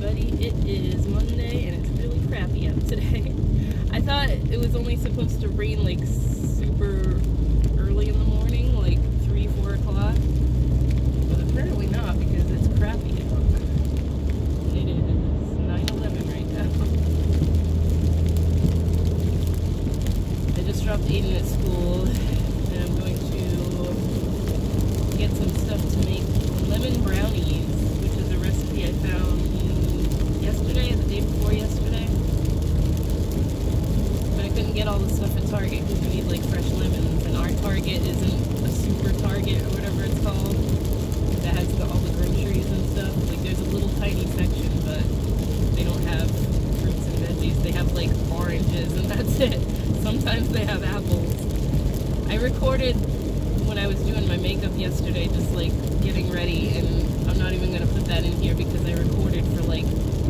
everybody. It is Monday and it's really crappy out today. I thought it was only supposed to rain like super early in the morning, like 3, 4 o'clock. But apparently not, because it's crappy out. It is 9:11 right now. I just dropped Aiden at school and I'm going to get some stuff to make lemon brownies, which is a recipe I found yesterday, the day before yesterday. But I couldn't get all the stuff at Target because we need like fresh lemons, and our Target isn't a super Target or whatever it's called that has all the groceries and stuff. Like there's a little tiny section, but they don't have fruits and veggies. They have like oranges and that's it. Sometimes they have apples. I recorded when I was doing my makeup yesterday, just like getting ready, and I'm not even gonna put that in here because I recorded for like,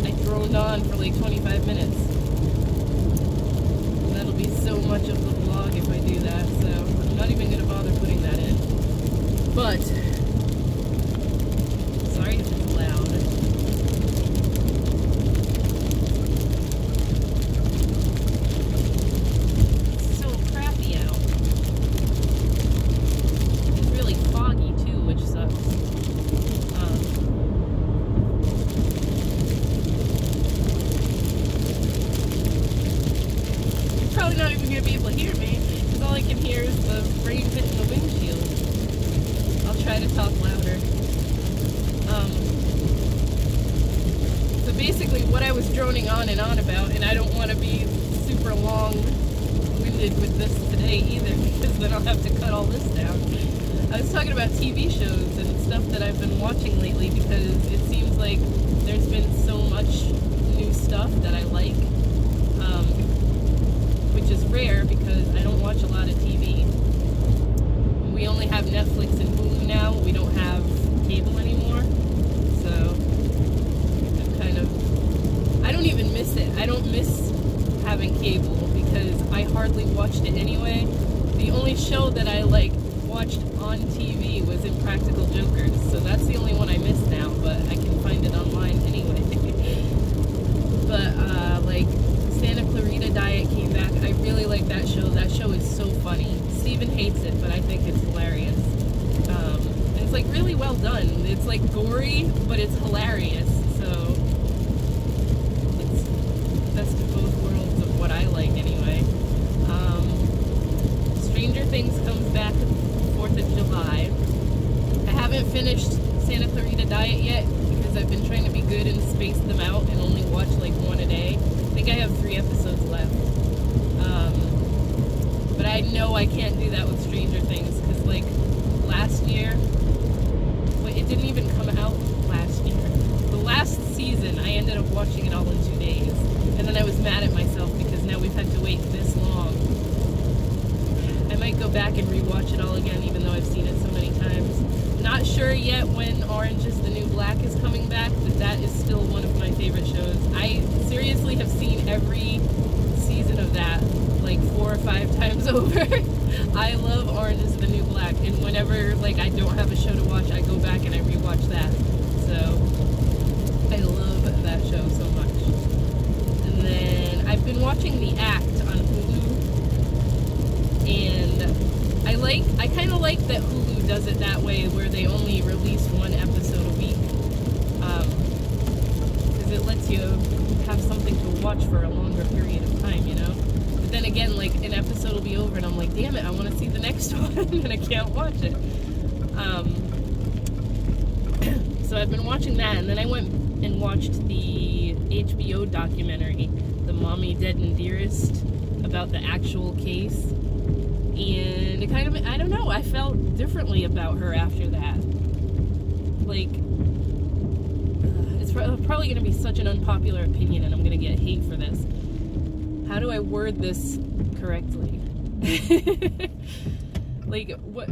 I droned on for like 25 minutes. And that'll be so much of the vlog if I do that, so I'm not even gonna bother putting that in. But, sorry if it's loud. Probably not even going to be able to hear me, because all I can hear is the rain hitting the windshield. I'll try to talk louder. So basically what I was droning on and on about, and I don't want to be super long-winded with this today either, because then I'll have to cut all this down. I was talking about TV shows and stuff that I've been watching lately, because it seems like there's been so much new stuff that I like. Which is rare because I don't watch a lot of TV. We only have Netflix and Hulu now. We don't have cable anymore. So I'm kind of, I don't even miss it. I don't miss having cable because I hardly watched it anyway. The only show that I like watched on TV was Impractical Jokers. So that's the only one I miss now, but I can find it online anyway. But like Santa Clarita Diet came back. I really like that show. That show is so funny. Steven hates it, but I think it's hilarious. And it's like really well done. It's like gory, but it's hilarious. So it's best of both worlds of what I like anyway. Stranger Things comes back 4th of July. I haven't finished Santa Clarita Diet yet because I've been trying to be good and space them out and only watch like one a day. I think I have 3 episodes left. But I know I can't do that with Stranger Things because like last year, it didn't even come out last year. The last season, I ended up watching it all in 2 days. And then I was mad at myself because now we've had to wait this long. I might go back and rewatch it all again even though I've seen it so many times. Not sure yet when Orange is the New Black is coming back, but that is still one of my favorite shows. I seriously have seen every season of that like 4 or 5 times over. I love Orange is the New Black, and whenever like I don't have a show to watch, I go back and I rewatch that. So I love that show so much. And then I've been watching The Act on Hulu, and I kind of like that Hulu does it that way, where they only release 1 episode a week, because it lets you have something to watch for a longer period of time, you know. But then again, like an episode will be over, and I'm like, damn it, I want to see the next one, and I can't watch it. So I've been watching that, and then I went and watched the HBO documentary, The Mommy Dead and Dearest, about the actual case. And it kind of, I don't know, I felt differently about her after that. Like, it's probably going to be such an unpopular opinion, and I'm going to get hate for this. How do I word this correctly? Like, what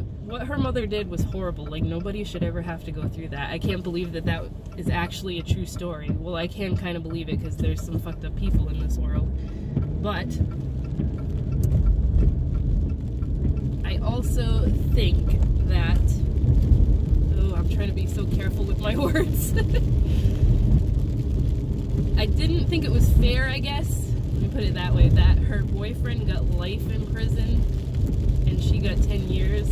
her mother did was horrible. Like, nobody should ever have to go through that. I can't believe that that is actually a true story. Well, I can kind of believe it because there's some fucked up people in this world. But I also think that, oh, I'm trying to be so careful with my words. I didn't think it was fair, I guess. Let me put it that way, that her boyfriend got life in prison and she got 10 years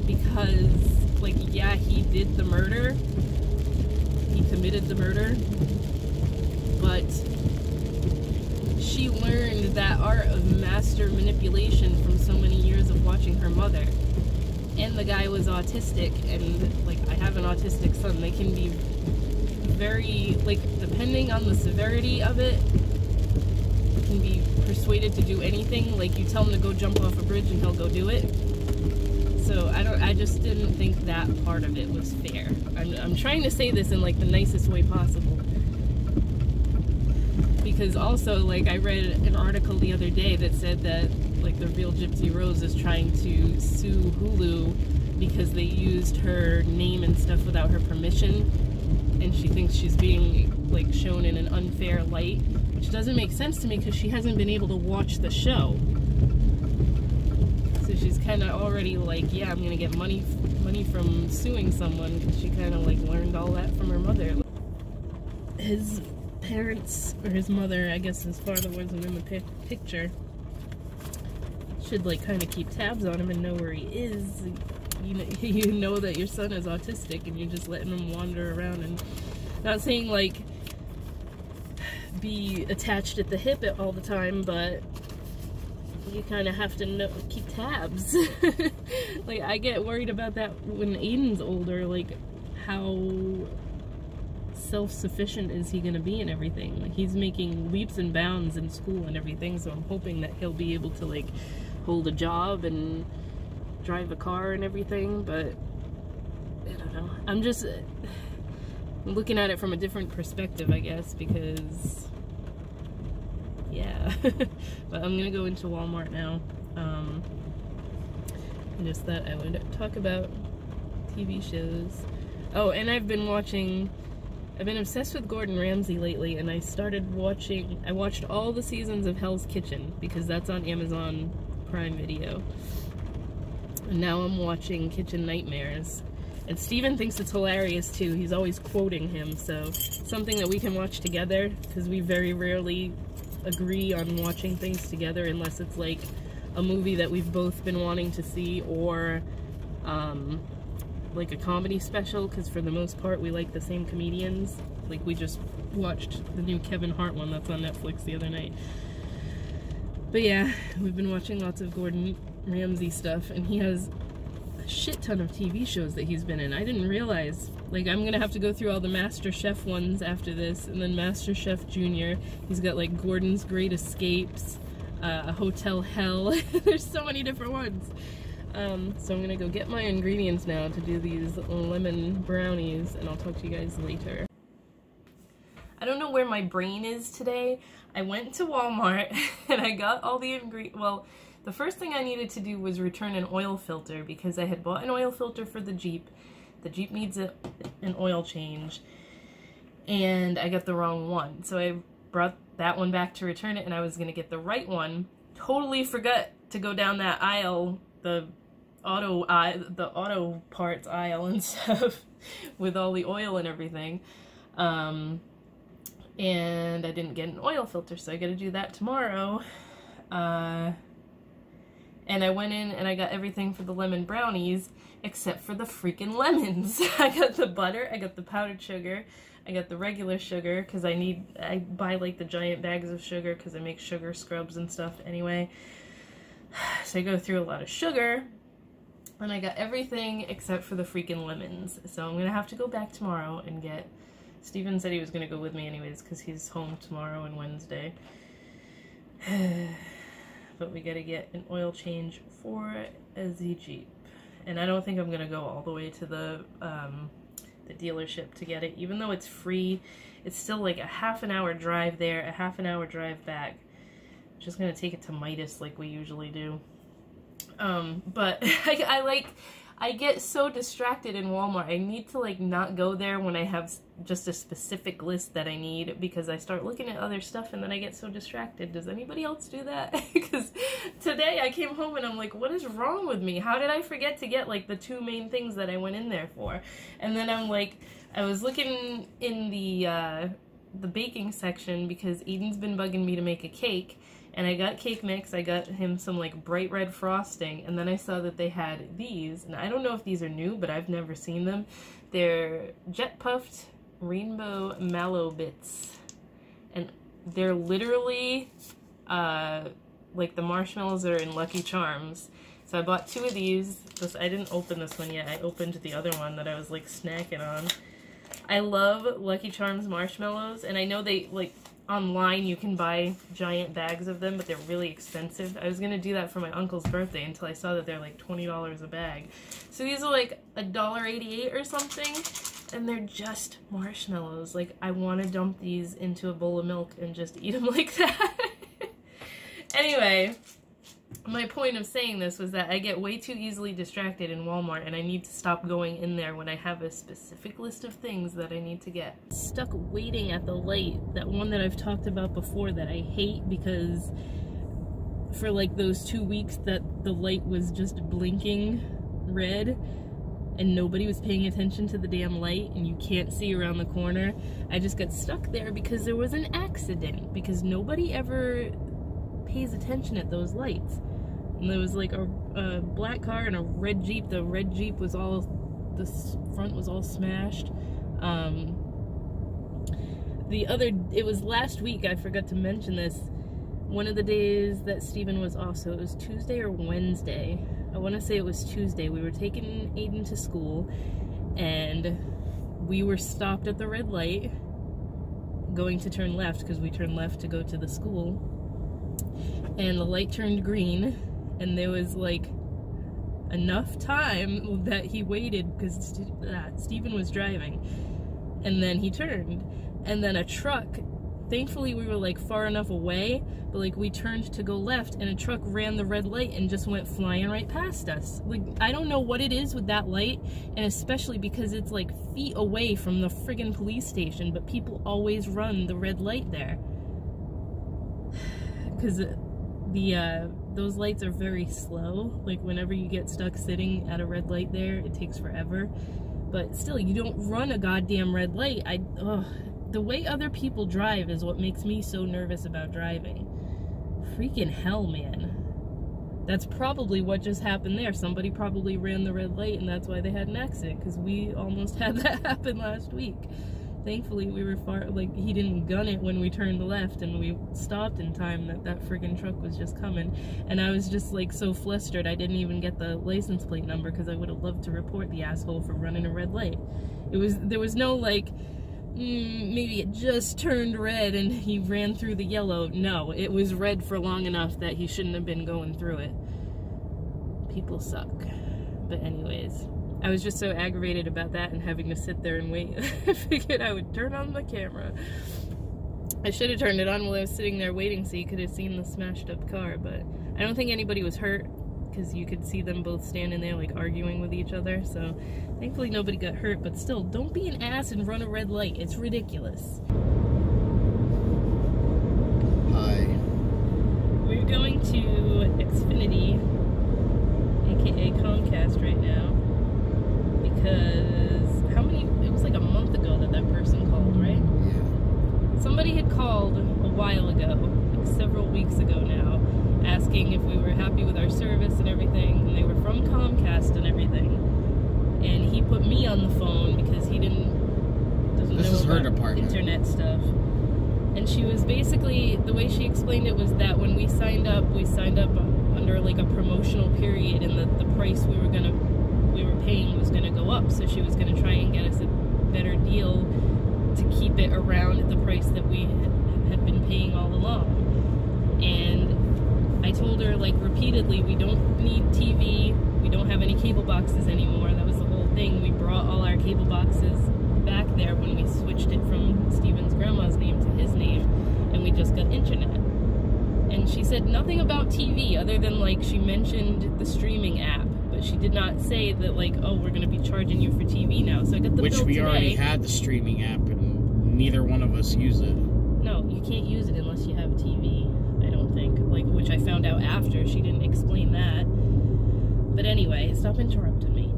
because, like, yeah, he did the murder. He committed the murder. But she learned that art of master manipulation from so many years of watching her mother. And the guy was autistic, and, like, I have an autistic son. They can be very, like, depending on the severity of it, can be persuaded to do anything. Like, you tell him to go jump off a bridge and he'll go do it. So I just didn't think that part of it was fair. I'm trying to say this in, like, the nicest way possible. Because also, like, I read an article the other day that said that, like, the real Gypsy Rose is trying to sue Hulu because they used her name and stuff without her permission, and she thinks she's being, like, shown in an unfair light, which doesn't make sense to me because she hasn't been able to watch the show. So she's kind of already like, yeah, I'm gonna get money from suing someone, because she kind of, like, learned all that from her mother. His parents, or his mother, I guess his father wasn't in the picture, should, like, kind of keep tabs on him and know where he is. You know that your son is autistic and you're just letting him wander around, and not saying, like, be attached at the hip all the time, but you kind of have to keep tabs. Like, I get worried about that when Aiden's older, like, how self-sufficient is he going to be and everything. Like, he's making leaps and bounds in school and everything, so I'm hoping that he'll be able to, like, hold a job and drive a car and everything, but I don't know. I'm just looking at it from a different perspective, I guess, because yeah. But I'm gonna go into Walmart now. I just thought I would talk about TV shows. Oh, and I've been obsessed with Gordon Ramsay lately, and I watched all the seasons of Hell's Kitchen, because that's on Amazon Prime Video. And now I'm watching Kitchen Nightmares. And Steven thinks it's hilarious too. He's always quoting him, so something that we can watch together, because we very rarely agree on watching things together unless it's like a movie that we've both been wanting to see, or like a comedy special, because for the most part we like the same comedians. Like, we just watched the new Kevin Hart one that's on Netflix the other night. But yeah, we've been watching lots of Gordon Ramsay stuff, and he has a shit ton of TV shows that he's been in. I didn't realize. Like, I'm gonna have to go through all the Master Chef ones after this, and then Master Chef Junior. He's got, like, Gordon's Great Escapes, Hotel Hell. There's so many different ones. So I'm gonna go get my ingredients now to do these lemon brownies, and I'll talk to you guys later. I don't know where my brain is today. I went to Walmart and I got all the ingredients. Well, the first thing I needed to do was return an oil filter, because I had bought an oil filter for the Jeep. The Jeep needs an oil change, and I got the wrong one. So I brought that one back to return it, and I was gonna get the right one. Totally forgot to go down that aisle, the auto parts aisle and stuff, with all the oil and everything. And I didn't get an oil filter, so I gotta do that tomorrow. And I went in and I got everything for the lemon brownies, except for the freaking lemons. I got the butter, I got the powdered sugar, I got the regular sugar, because I buy, like, the giant bags of sugar, because I make sugar scrubs and stuff anyway. So I go through a lot of sugar, and I got everything except for the freaking lemons. So I'm gonna have to go back tomorrow and get... Steven said he was gonna go with me anyways, because he's home tomorrow and Wednesday. But we gotta get an oil change for the Jeep. And I don't think I'm gonna go all the way to the dealership to get it. Even though it's free, it's still like a half-an-hour drive there, a half-an-hour drive back. I'm just gonna take it to Midas like we usually do. But I get so distracted in Walmart. I need to, like, not go there when I have just a specific list that I need, because I start looking at other stuff and then I get so distracted. Does anybody else do that? Because today I came home and I'm like, what is wrong with me? How did I forget to get, like, the two main things that I went in there for? And then I'm like, I was looking in the the baking section because Eden's been bugging me to make a cake, and I got cake mix. I got him some like bright red frosting, and then I saw that they had these, and I don't know if these are new, but I've never seen them. They're jet puffed rainbow mallow bits, and they're literally like the marshmallows are in Lucky Charms. So I bought 2 of these. I didn't open this one yet. I opened the other one that I was like snacking on. I love Lucky Charms marshmallows, and I know they, like, online you can buy giant bags of them, but they're really expensive. I was gonna do that for my uncle's birthday until I saw that they're like $20 a bag. So these are like $1.88 or something, and they're just marshmallows. Like, I want to dump these into a bowl of milk and just eat them like that. Anyway, my point of saying this was that I get way too easily distracted in Walmart, and I need to stop going in there when I have a specific list of things that I need to get. Stuck waiting at the light, that one that I've talked about before that I hate because for like those 2 weeks that the light was just blinking red and nobody was paying attention to the damn light and you can't see around the corner. I just got stuck there because there was an accident, because nobody ever pays attention at those lights. And there was like a black car and a red Jeep. The red Jeep was all, the front was all smashed. It was last week, I forgot to mention this, one of the days that Steven was off, so it was Tuesday or Wednesday. I want to say it was Tuesday. We were taking Aiden to school, and we were stopped at the red light, going to turn left, because we turned left to go to the school. And the light turned green, and there was like enough time that he waited because Steven was driving, and then he turned, and then a truck, thankfully we were like far enough away, but like we turned to go left and a truck ran the red light and just went flying right past us. Like, I don't know what it is with that light, and especially because it's like feet away from the friggin' police station, but people always run the red light there. Because those lights are very slow. Like, whenever you get stuck sitting at a red light there, it takes forever. But still, you don't run a goddamn red light. The way other people drive is what makes me so nervous about driving. Freaking hell, man. That's probably what just happened there. Somebody probably ran the red light, and that's why they had an accident, because we almost had that happen last week. Thankfully, we were far, like, he didn't gun it when we turned left, and we stopped in time that friggin' truck was just coming. And I was just, like, so flustered, I didn't even get the license plate number, because I would have loved to report the asshole for running a red light. There was no, like, maybe it just turned red and he ran through the yellow. No, it was red for long enough that he shouldn't have been going through it. People suck. But anyways, I was just so aggravated about that and having to sit there and wait. I figured I would turn on the camera. I should have turned it on while I was sitting there waiting so you could have seen the smashed up car, but I don't think anybody was hurt because you could see them both standing there like arguing with each other, so thankfully nobody got hurt. But still, don't be an ass and run a red light. It's ridiculous. Hi. We're going to Xfinity, aka Comcast, right now because it was like a month ago that person called, right? Yeah. Somebody had called a while ago, like several weeks ago now, asking if we were happy with our service and everything, and they were from Comcast and everything. And he put me on the phone because he doesn't know about internet stuff. And she was basically, the way she explained it was that when we signed up under like a promotional period, and the price we were paying was gonna go up, so she was gonna try and get us a better deal to keep it around the price that we had been paying all along. And I told her, like, repeatedly, we don't need TV, we don't have any cable boxes anymore. That was the whole thing. We brought all our cable boxes back there when we switched it from Steven's grandma's name to his name, and we just got internet. And she said nothing about TV other than, like, she mentioned the streaming app, but she did not say that, like, oh, we're going to be charging you for TV now. So I got the bill today. Which we already had the streaming app, and neither one of us use it. No, you can't use it unless you have a TV, I don't think. Like, which I found out after. She didn't explain that. But anyway, stop interrupting me.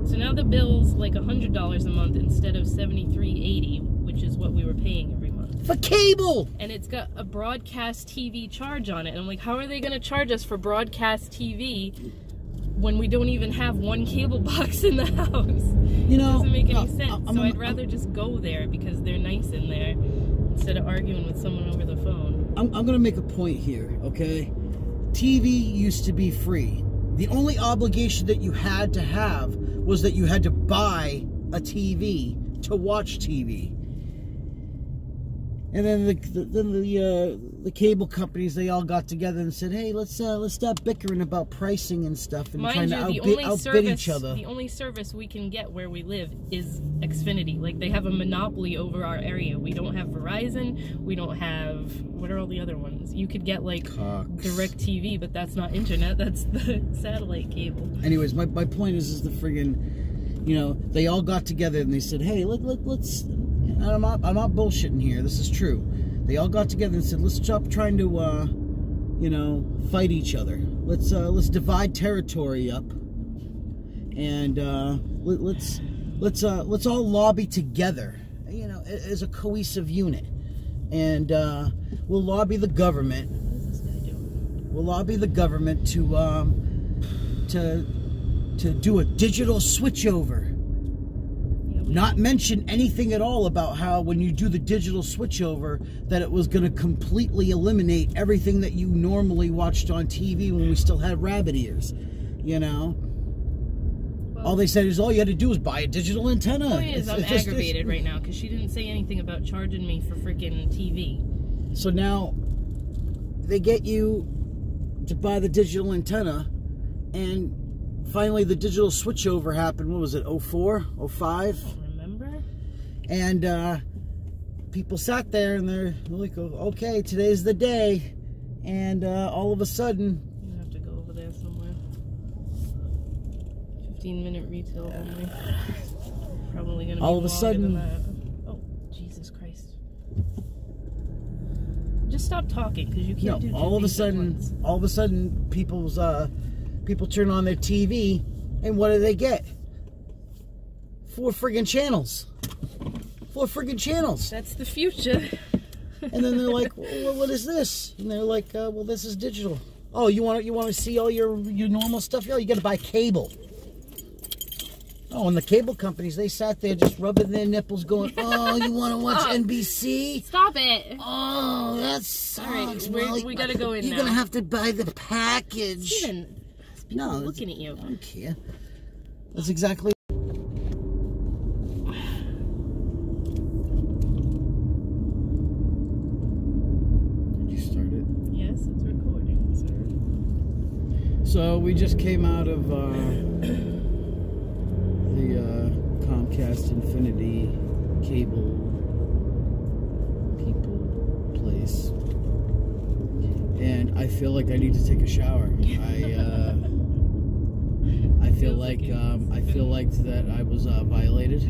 So now the bill's like $100 a month instead of $73.80, which is we were paying every month. For cable! And it's got a broadcast TV charge on it. And I'm like, how are they going to charge us for broadcast TV when we don't even have one cable box in the house? You know, it doesn't make any sense. So I'd rather just go there because they're nice in there instead of arguing with someone over the phone. I'm going to make a point here, okay? TV used to be free. The only obligation that you had to have was that you had to buy a TV to watch TV. And then the cable companies, they all got together and said, "Hey, let's stop bickering about pricing and stuff and trying to outbid each other." The only service we can get where we live is Xfinity. Like, they have a monopoly over our area. We don't have Verizon. We don't have, what are all the other ones? You could get like DirecTV, but that's not internet. That's the satellite cable. Anyways, my point is the friggin', you know, they all got together and they said, "Hey, let's." I'm not bullshitting here. This is true. They all got together and said, "Let's stop trying to, you know, fight each other. Let's divide territory up, and let's all lobby together, you know, as a cohesive unit, and we'll lobby the government. What is this guy doing? We'll lobby the government to do a digital switchover." Not mention anything at all about how when you do the digital switchover that it was going to completely eliminate everything that you normally watched on TV when we still had rabbit ears, you know. Well, all they said is all you had to do was buy a digital antenna. The point is, I'm aggravated right now because she didn't say anything about charging me for freaking TV. So now they get you to buy the digital antenna, and finally the digital switchover happened. What was it, 04, 05? And people sat there and they're like, "Okay, today's the day." And all of a sudden, you have to go over there somewhere. 15-minute retail only. Probably gonna be all of a sudden. Than that. Oh, Jesus Christ! Just stop talking because you can't do. All of a sudden, people turn on their TV, and what do they get? 4 friggin' channels. 4 friggin' channels. That's the future. And then they're like, "Well, what is this?" And they're like, "Well, this is digital." "Oh, you want to see all your normal stuff? Oh, you got to buy cable." Oh, and the cable companies, they sat there just rubbing their nipples, going, "Oh, you want to watch NBC? Stop it!" "Oh, that sucks." All right, we gotta go in. You're gonna have to buy the package. Steven, people looking at you. I don't care. That's exactly. So we just came out of the Comcast Infinity cable people place, and I feel like I need to take a shower. I feel like that I was violated.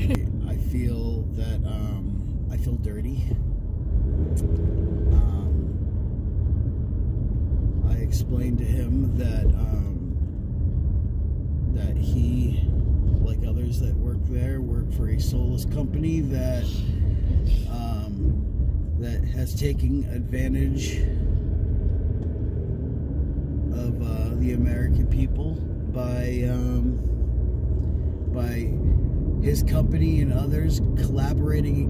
I feel that I feel dirty. I explained to him that that he, like others that work there, work for a soulless company that that has taken advantage of the American people by his company and others collaborating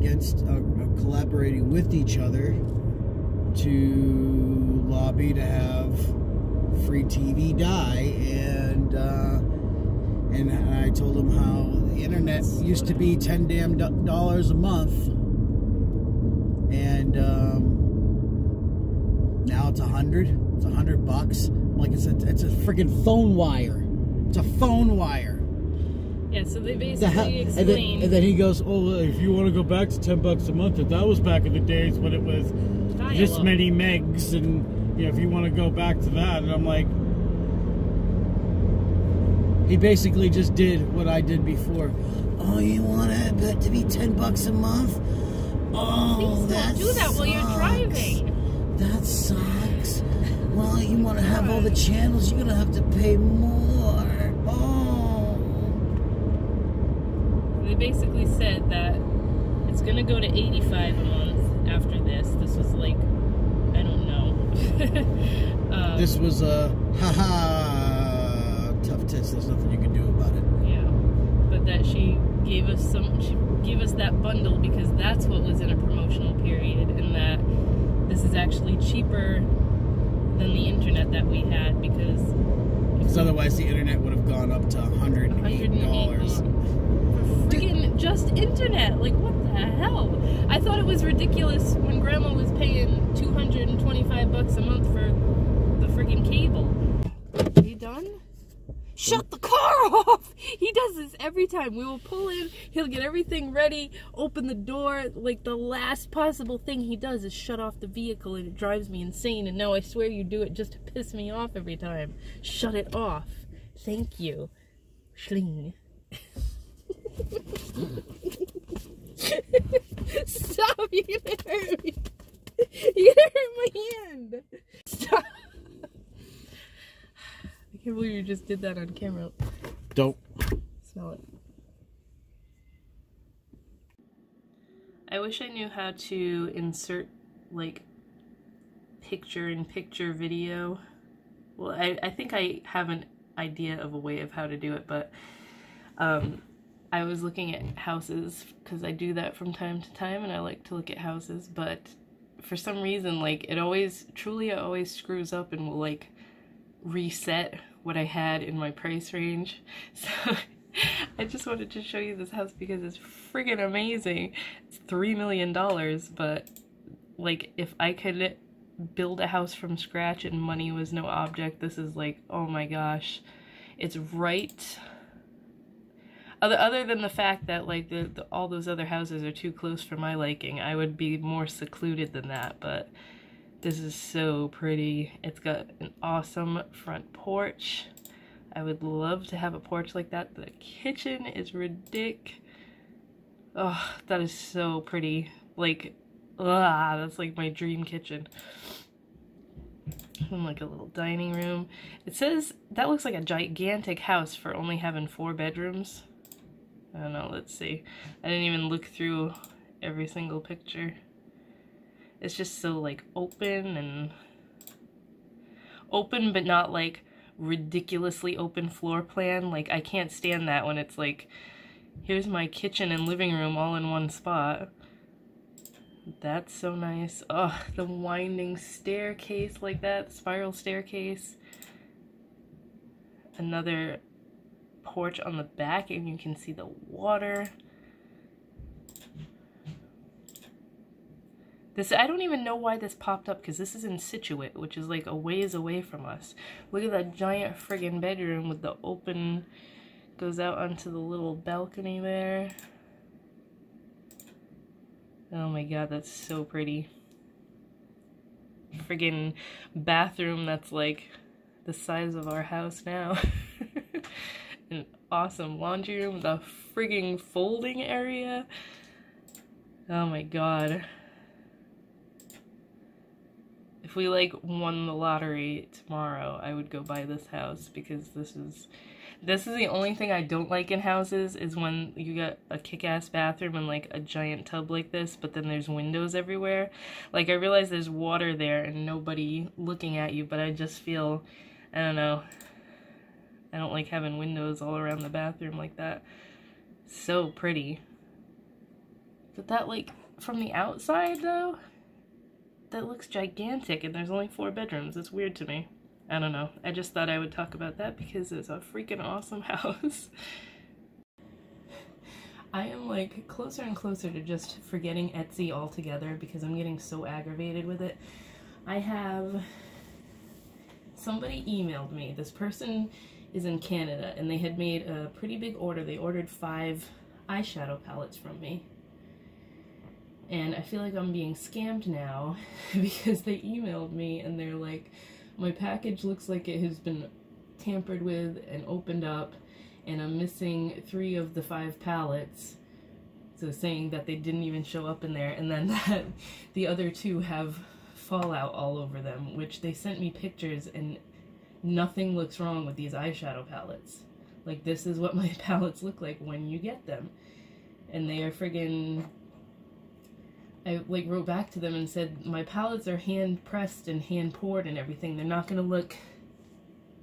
with each other to lobby to have free TV die, and I told him how the internet used to be $10 a month, and now it's $100. It's $100. Like it's a freaking phone wire. It's a phone wire. Yeah, so they basically explained. And then he goes, "Oh, if you want to go back to $10 a month, that was back in the days when it was this many megs, and you know, if you want to go back to that." And I'm like, he basically just did what I did before. "Oh, you want it to be $10 a month? Oh, please don't do that while you're driving. That sucks. Well, you want to have all the channels, you're gonna have to pay more. Oh." They basically said that It's gonna go to $85 a month after this. This was like, I don't know. This was a tough test. There's nothing you can do about it. Yeah, but that she gave us that bundle because that's what was in a promotional period, and that this is actually cheaper than the internet that we had because otherwise the internet would have gone up to $108. For friggin' just internet. Like, what the hell? I thought it was ridiculous when Grandma was paying $225 a month for the friggin' cable. Are you done? Shut the car off! He does this every time. We will pull in, he'll get everything ready, open the door. Like, the last possible thing he does is shut off the vehicle, and it drives me insane. And now I swear you do it just to piss me off every time. Shut it off. Thank you. Schling. Stop! You're gonna hurt me. You're gonna hurt my hand. Stop. I can't believe you just did that on camera. Don't. Smell it. I wish I knew how to insert, like, picture-in-picture video. Well, I think I have an idea of a way of how to do it, but I was looking at houses, because I do that from time to time, and I like to look at houses, but for some reason, like, it always screws up and will, like, reset what I had in my price range. So I just wanted to show you this house because it's friggin' amazing. It's $3 million, but like, if I could build a house from scratch and money was no object, this is like, oh my gosh. It's right, other than the fact that like all those other houses are too close for my liking. I would be more secluded than that, but this is so pretty. It's got an awesome front porch. I would love to have a porch like that. The kitchen is ridiculous. Oh, that is so pretty. Like, that's like my dream kitchen. And like a little dining room. It says that looks like a gigantic house for only having 4 bedrooms. I don't know, let's see. I didn't even look through every single picture. It's just so like open but not like ridiculously open floor plan. Like, I can't stand that when it's like, here's my kitchen and living room all in one spot. That's so nice. Oh, the winding staircase like that, spiral staircase. Another porch on the back and you can see the water. This, I don't even know why this popped up, because this is in Situate, which is like a ways away from us. Look at that giant friggin' bedroom with the open, goes out onto the little balcony there. Oh my god, that's so pretty. Friggin' bathroom that's like the size of our house now. An awesome laundry room with a friggin' folding area. Oh my god. If we like won the lottery tomorrow, I would go buy this house, because this is the only thing I don't like in houses, is when you got a kick-ass bathroom and like a giant tub like this, but then there's windows everywhere. Like, I realize there's water there and nobody looking at you, but I just feel, I don't know, I don't like having windows all around the bathroom like that. So pretty. But that, like, from the outside though, that looks gigantic, and there's only 4 bedrooms. It's weird to me. I don't know. I just thought I would talk about that because it's a freaking awesome house. I am like closer and closer to just forgetting Etsy altogether because I'm getting so aggravated with it. I have somebody emailed me. This person is in Canada and they had made a pretty big order. They ordered 5 eyeshadow palettes from me. And I feel like I'm being scammed now because they emailed me and they're like, my package looks like it has been tampered with and opened up, and I'm missing 3 of the 5 palettes. So saying that they didn't even show up in there, and then that the other 2 have fallout all over them, which they sent me pictures, and nothing looks wrong with these eyeshadow palettes. Like, this is what my palettes look like when you get them. And they are friggin' I like wrote back to them and said, my palettes are hand pressed and hand poured and everything. They're not gonna look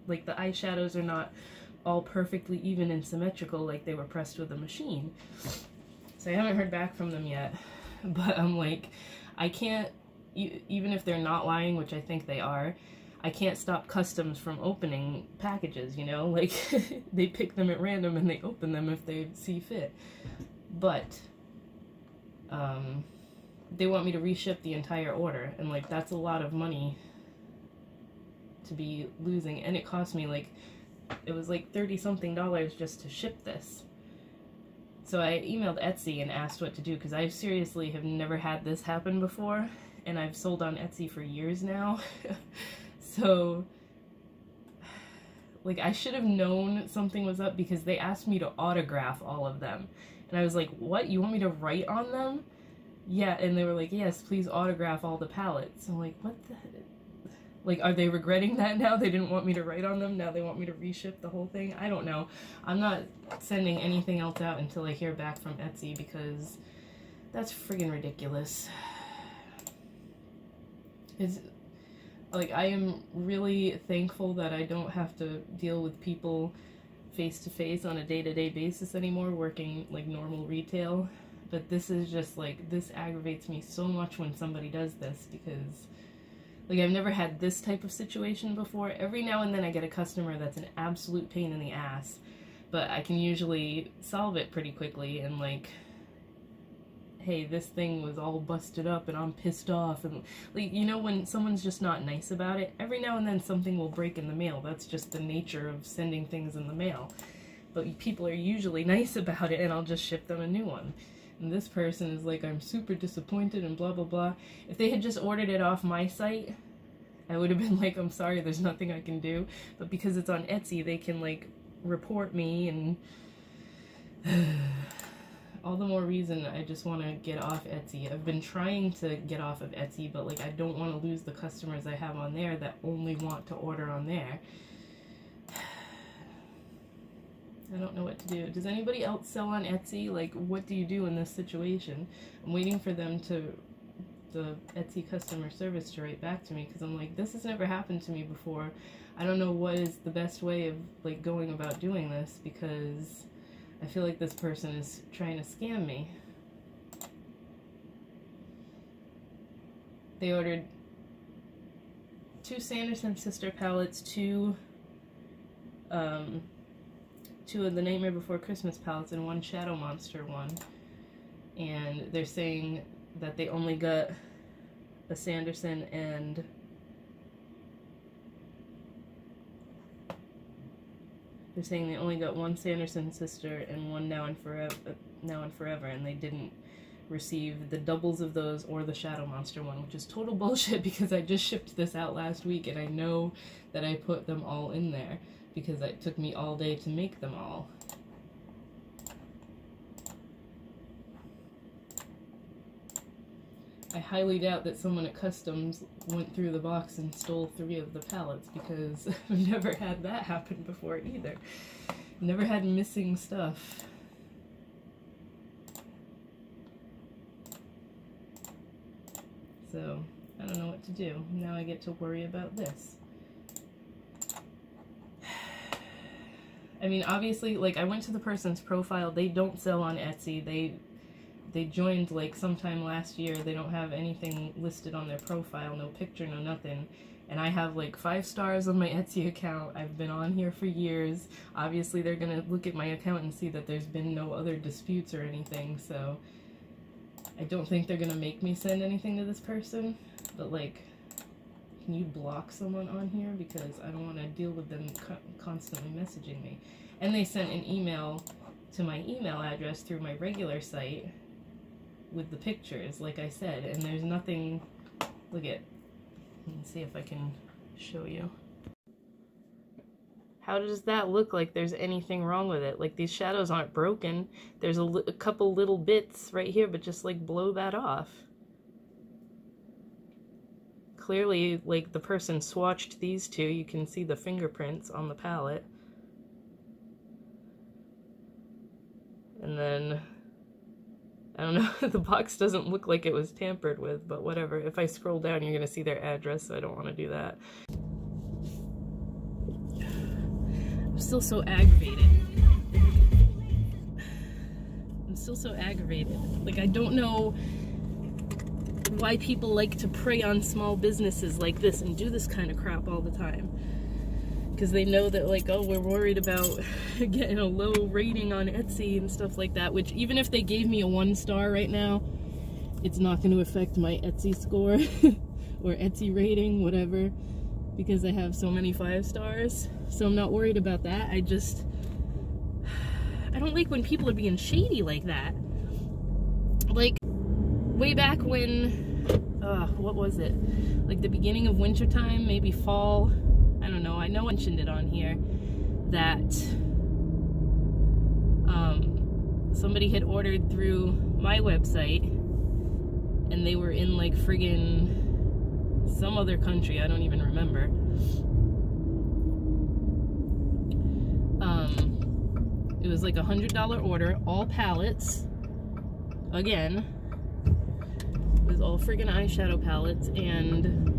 like, the eyeshadows are not all perfectly even and symmetrical like they were pressed with a machine. So I haven't heard back from them yet, but I'm like, I can't, even if they're not lying, which I think they are, I can't stop customs from opening packages, you know? Like, they pick them at random and they open them if they see fit. But, they want me to reship the entire order, and, like, that's a lot of money to be losing, and it cost me, like, it was like $30-something just to ship this. So I emailed Etsy and asked what to do, because I seriously have never had this happen before, and I've sold on Etsy for years now. So, like, I should have known something was up, because they asked me to autograph all of them. And I was like, what? You want me to write on them? Yeah, and they were like, yes, please autograph all the palettes. I'm like, what the... Like, are they regretting that now? They didn't want me to write on them, now they want me to reship the whole thing? I don't know. I'm not sending anything else out until I hear back from Etsy, because that's friggin' ridiculous. It's... Like, I am really thankful that I don't have to deal with people face-to-face on a day-to-day basis anymore, working, like, normal retail. But this is just, like, this aggravates me so much when somebody does this, because, like, I've never had this type of situation before. Every now and then I get a customer that's an absolute pain in the ass, but I can usually solve it pretty quickly, and, like, hey, this thing was all busted up and I'm pissed off, and, like, you know, when someone's just not nice about it, every now and then something will break in the mail. That's just the nature of sending things in the mail. But people are usually nice about it, and I'll just ship them a new one. And this person is like, I'm super disappointed and blah blah blah. If they had just ordered it off my site, I would have been like, I'm sorry, there's nothing I can do. But because it's on Etsy, they can, like, report me, and all the more reason I just want to get off Etsy. I've been trying to get off of Etsy, but, like, I don't want to lose the customers I have on there that only want to order on there. I don't know what to do. Does anybody else sell on Etsy? Like, what do you do in this situation? I'm waiting for them to, the Etsy customer service, to write back to me, because I'm like, this has never happened to me before. I don't know what is the best way of, like, going about doing this, because I feel like this person is trying to scam me. They ordered 2 Sanderson sister palettes, 2 of the Nightmare Before Christmas palettes, and 1 Shadow Monster one. And they're saying that they only got a Sanderson and they're saying they only got 1 Sanderson sister and 1 Now and Forever, and they didn't receive the doubles of those or the Shadow Monster one, which is total bullshit, because I just shipped this out last week, and I know that I put them all in there, because it took me all day to make them all. I highly doubt that someone at Customs went through the box and stole 3 of the palettes, because I've never had that happen before either. Never had missing stuff. So, I don't know what to do. Now I get to worry about this. I mean, obviously, like, I went to the person's profile. They don't sell on Etsy. They joined, like, sometime last year. They don't have anything listed on their profile, no picture, no nothing. And I have, like, 5 stars on my Etsy account. I've been on here for years. Obviously, they're gonna look at my account and see that there's been no other disputes or anything, so I don't think they're gonna make me send anything to this person. But, like, can you block someone on here? Because I don't want to deal with them constantly messaging me. And they sent an email to my email address through my regular site with the pictures, like I said, and there's nothing. Look at, let me see if I can show you. How does that look like there's anything wrong with it? Like, these shadows aren't broken. There's a couple little bits right here, but just, like, blow that off. Clearly, like, the person swatched these 2. You can see the fingerprints on the palette. And then I don't know, the box doesn't look like it was tampered with, but whatever. If I scroll down, you're gonna see their address, so I don't want to do that. I'm still so aggravated. I'm still so aggravated. Like, I don't know why people like to prey on small businesses like this and do this kind of crap all the time. Because they know that, like, oh, we're worried about getting a low rating on Etsy and stuff like that, which even if they gave me a 1 star right now, it's not going to affect my Etsy score or Etsy rating, whatever, because I have so many 5 stars. So I'm not worried about that. I don't like when people are being shady like that. Like, way back when, what was it? Like the beginning of wintertime, maybe fall. I don't know, I know I mentioned it on here, that somebody had ordered through my website, and they were in like friggin' some other country, I don't even remember. It was like $100 order, all palettes, again, it was all friggin' eyeshadow palettes, and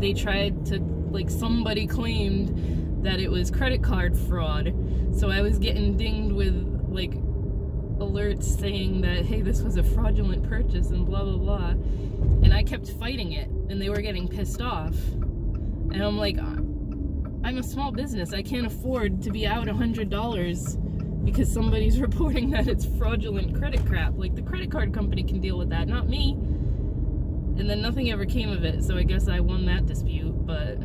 they tried to, like, somebody claimed that it was credit card fraud. So I was getting dinged with, like, alerts saying that, hey, this was a fraudulent purchase and blah, blah, blah. And I kept fighting it, and they were getting pissed off. And I'm like, I'm a small business. I can't afford to be out $100 because somebody's reporting that it's fraudulent credit crap. Like, the credit card company can deal with that, not me. And then nothing ever came of it, so I guess I won that dispute, but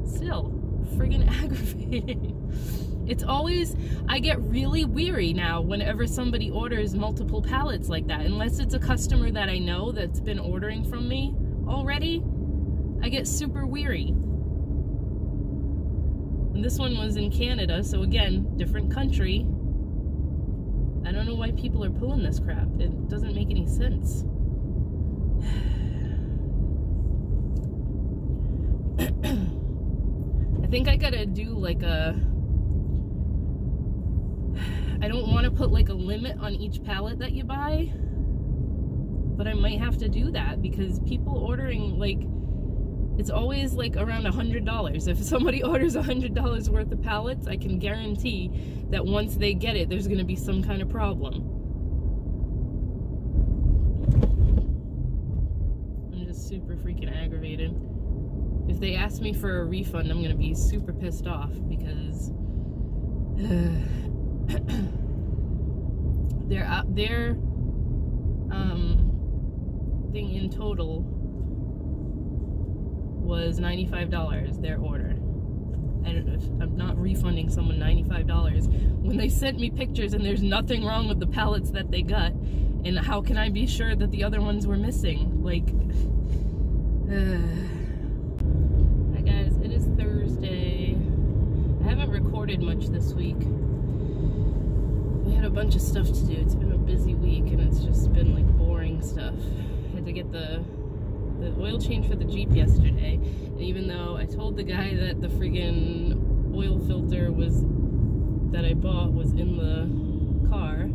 still, friggin' aggravating. It's always, I get really weary now whenever somebody orders multiple palettes like that. Unless it's a customer that I know that's been ordering from me already, I get super weary. And this one was in Canada, so again, different country. I don't know why people are pulling this crap. It doesn't make any sense. I think I gotta do like a, I don't want to put like a limit on each palette that you buy, but I might have to do that because people ordering, like, it's always like around $100. If somebody orders $100 worth of palettes, I can guarantee that once they get it, there's gonna be some kind of problem. I'm just super freaking aggravated. If they ask me for a refund, I'm gonna be super pissed off because their thing in total was $95, their order. I'm not refunding someone $95 when they sent me pictures and there's nothing wrong with the palettes that they got. And how can I be sure that the other ones were missing? Like, Hi guys, it is Thursday. I haven't recorded much this week. We had a bunch of stuff to do. It's been a busy week and it's just been like boring stuff. I had to get the oil change for the Jeep yesterday, and even though I told the guy that the friggin' oil filter that I bought was in the car,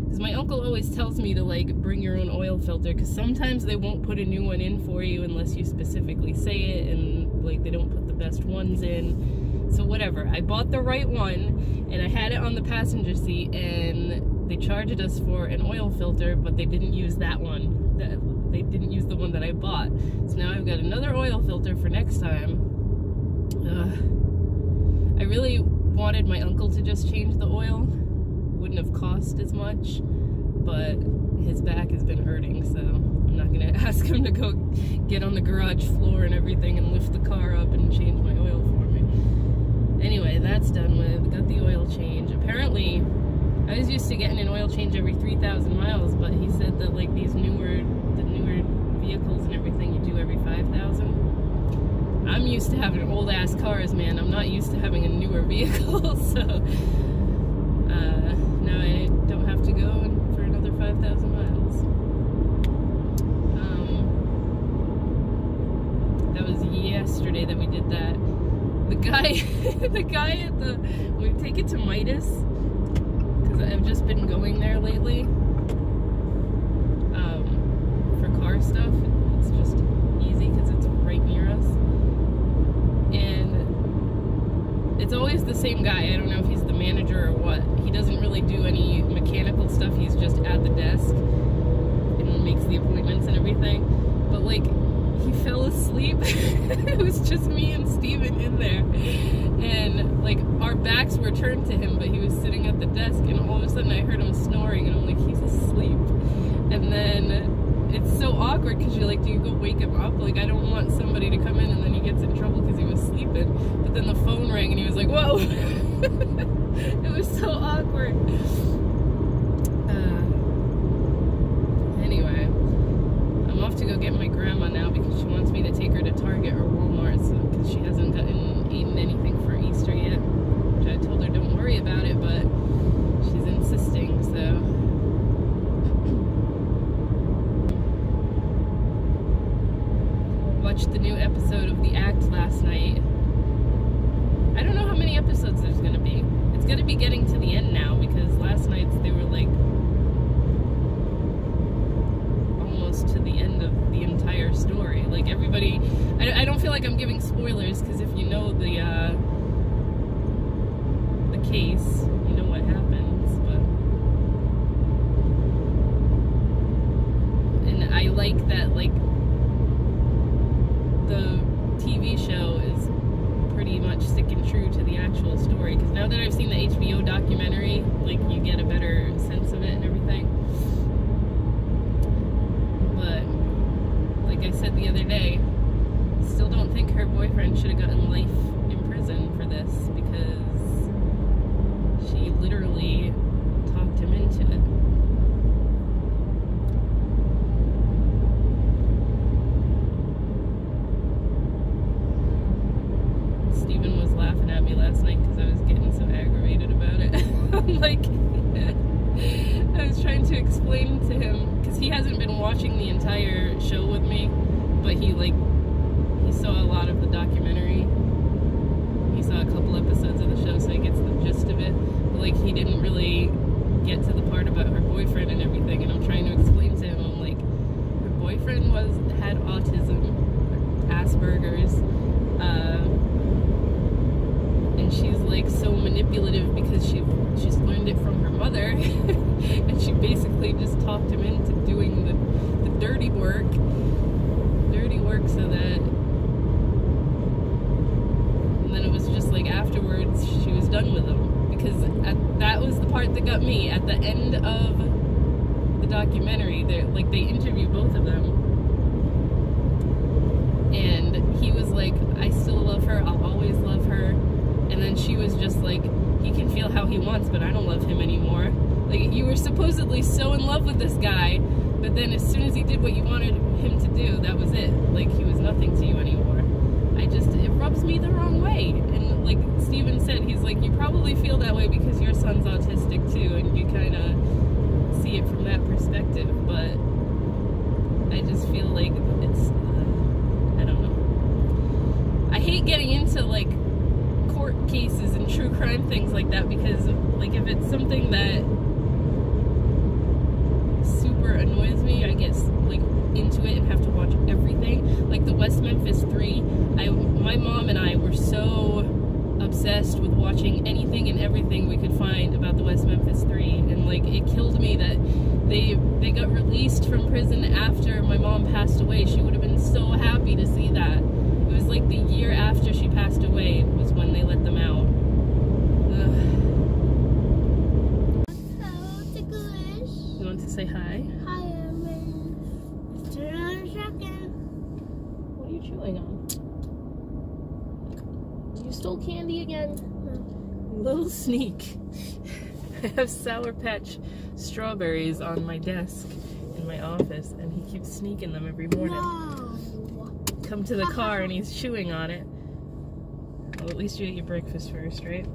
because my uncle always tells me to like bring your own oil filter, because sometimes they won't put a new one in for you unless you specifically say it, and like they don't put the best ones in. So whatever, I bought the right one and I had it on the passenger seat, and they charged us for an oil filter, but they didn't use that one. They didn't use the one that I bought. So now I've got another oil filter for next time. I really wanted my uncle to just change the oil. Wouldn't have cost as much, but his back has been hurting, so I'm not gonna ask him to go get on the garage floor and everything and lift the car up and change my oil for me. Anyway, that's done with. Got the oil change. Apparently, I was used to getting an oil change every 3,000 miles, but he said that like these newer vehicles and everything, you do every 5,000. I'm used to having old ass cars, man. I'm not used to having a newer vehicle, so now I don't have to go for another 5,000 miles. That was yesterday that we did that. The guy, the guy at the, we take it to Midas, because I've just been going there lately for car stuff. It's just easy because it's right near us. And it's always the same guy. I don't know if he's the manager or what. He doesn't really do any mechanical stuff. He's just at the desk and makes the appointments and everything. But like, he fell asleep. It was just me and Steven in there. And like, our backs were turned to him, but he was sitting at the desk, and all of a sudden I heard him snoring, and I'm like, he's asleep. And then it's so awkward because you're like, do you go wake him up? Like, I don't want somebody to come in and then he gets in trouble because he was sleeping. But then the phone rang and he was like, whoa. It was so awkward. Anyway, I'm off to go get my grandma now because she wants me to take her to Target or Walmart because she hasn't eaten anything for Easter yet. Which I told her don't worry about it, but she's insisting, so. Watched the new episode of The Act last night. I don't know how many episodes there's gonna be. It's gonna be getting to the end now because last night's they were like almost to the end of the entire story. Like everybody, I don't feel like I'm giving spoilers because if you know the case, you know what happens. But and I like that like. The TV show is pretty much sticking true to the actual story because now that I've seen the HBO documentary, like you get a better sense of it and everything. But like I said the other day, still don't think her boyfriend should have gotten life in prison for this because she literally talked him into it. Steven was laughing at me last night because I was getting so aggravated about it. I'm like, I was trying to explain to him, because he hasn't been watching the entire show with me, but he saw a lot of the documentary. He saw a couple episodes of the show, so he gets the gist of it. But like, he didn't really get to the part about her boyfriend and everything, and I'm trying to explain to him, I'm like, her boyfriend had autism, Asperger's, and she's like so manipulative because she's learned it from her mother and she basically just talked him into doing the dirty work so that, and then it was just like afterwards she was done with him because that was the part that got me at the end of the documentary. They interview both of them and he was like, I still love her, I'll always love her. And then she was just like, he can feel how he wants, but I don't love him anymore. Like, you were supposedly so in love with this guy, but then as soon as he did what you wanted him to do, that was it. Like, he was nothing to you anymore. It rubs me the wrong way. And like Steven said, he's like, you probably feel that way because your son's autistic too, and you kind of see it from that perspective, but I just feel like it's, I don't know. I hate getting into like court cases and true crime things like that because like if it's something that super annoys me, I get like into it and have to watch everything. Like the West Memphis 3, my mom and I were so obsessed with watching anything and everything we could find about the West Memphis 3, and like it killed me that they got released from prison after my mom passed away. She would have been so happy to see that. It was like the year after she passed away was when they let them out. Ugh. Hello, ticklish. You want to say hi? Hi, Evan. Turn on a second. What are you chewing on? You stole candy again? No. Little sneak. I have Sour Patch strawberries on my desk in my office, and he keeps sneaking them every morning. No. Come to the car and he's chewing on it. Well, at least you ate your breakfast first, right?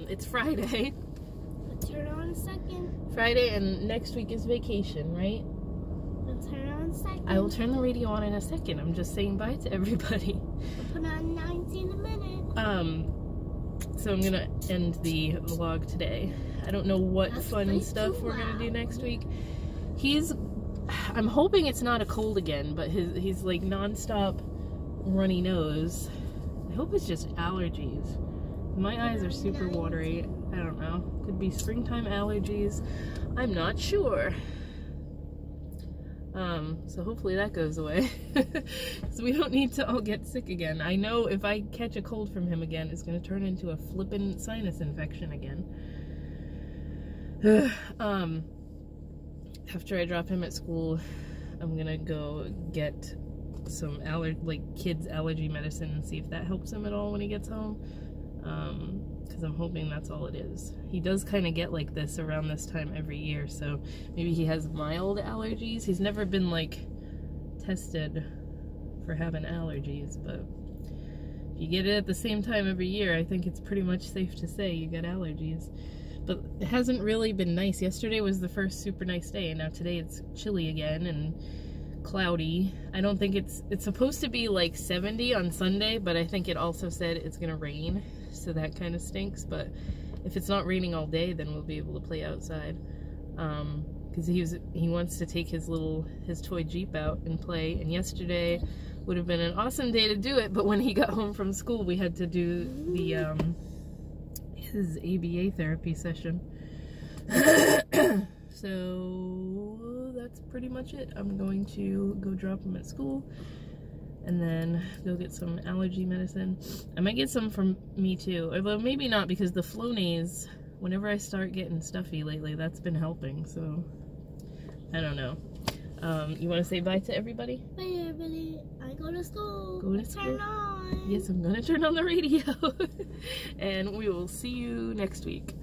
It's Friday. Turn on a second. Friday, and next week is vacation, right? Turn on a second. I will turn the radio on in a second. I'm just saying bye to everybody. I'll put on 19 a minute. So I'm gonna end the vlog today. I don't know what fun stuff we're gonna do next week. I'm hoping it's not a cold again, but he's like non-stop runny nose. I hope it's just allergies. My eyes are super watery. I don't know. Could be springtime allergies. I'm not sure. So hopefully that goes away. So we don't need to all get sick again. I know if I catch a cold from him again, it's going to turn into a flippin' sinus infection again. After I drop him at school, I'm going to go get some kids allergy medicine and see if that helps him at all when he gets home. Because I'm hoping that's all it is. He does kind of get like this around this time every year, so maybe he has mild allergies. He's never been like tested for having allergies, but if you get it at the same time every year, I think it's pretty much safe to say you get allergies. But it hasn't really been nice. Yesterday was the first super nice day, and now today it's chilly again and cloudy. I don't think it's supposed to be like 70 on Sunday, but I think it also said it's gonna rain, so that kind of stinks. But if it's not raining all day, then we'll be able to play outside, because he wants to take his toy Jeep out and play. And yesterday would have been an awesome day to do it, but when he got home from school, we had to do his ABA therapy session. So that's pretty much it. I'm going to go drop him at school and then go get some allergy medicine. I might get some from me too, although maybe not, because the Flonase, whenever I start getting stuffy lately, that's been helping, so I don't know. You want to say bye to everybody? Bye everybody. I go to school. Go to school. Turn on. Yes, I'm gonna turn on the radio. And we will see you next week.